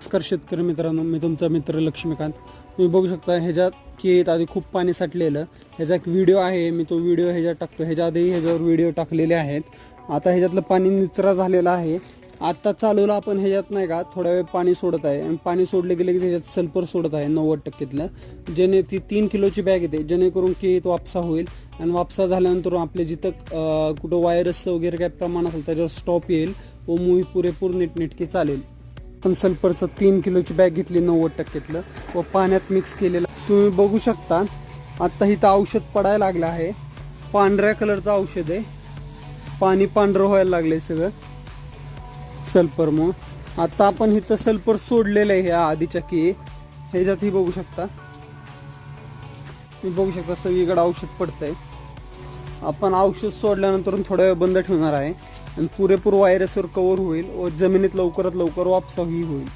नमस्कार शेतकरी मित्रांनो, मी तुमचा मित्र लक्ष्मीकांत. तुम्ही बघू शकता ह्याच्यात केळीत आधी खूप पाणी साठलेलं. ह्याचा एक व्हिडिओ आहे, मी तो व्हिडिओ ह्याच्यात टाकतो. ह्याच्या आधी ह्याच्यावर व्हिडिओ टाकलेले आहेत. आता ह्याच्यातलं पाणी निचरा झालेला आहे. आता चालूला आपण ह्याच्यात नाही का थोडा वेळ पाणी सोडत आहे आणि पाणी सोडले गेले की त्याच्यात सल्फर सोडत आहे 90%तलं, जेणे ती 3 किलोची बॅग येते, जेणेकरून केळीत वापसा होईल. आणि वापसा झाल्यानंतर आपले जिथं कुठं व्हायरसचं वगैरे काय प्रमाण असेल त्याच्यावर स्टॉप येईल व मुळी पुरेपूर नीटनेटकी चालेल. पण सल्फरचं 3 किलोची बॅग घेतली 90%तलं व पाण्यात मिक्स केलेलं तुम्ही बघू शकता. आत्ता इथं औषध पडायला लागलं आहे. पांढऱ्या कलरचं औषध आहे. पाणी पांढरं व्हायला लागलंय सगळं सल्फरमुळं. आता आपण इथं सल्फर सोडलेलं आहे ह्या आधीच्या की ह्याच्यातही बघू शकता. तुम्ही बघू शकता सगळीकडे औषध पडतंय. आपण औषध सोडल्यानंतर थोडा वेळ बंद ठेवणार आहे आणि पुरेपूर व्हायरसवर कव्हर होईल व जमिनीत लवकरात लवकर वापसाही होईल.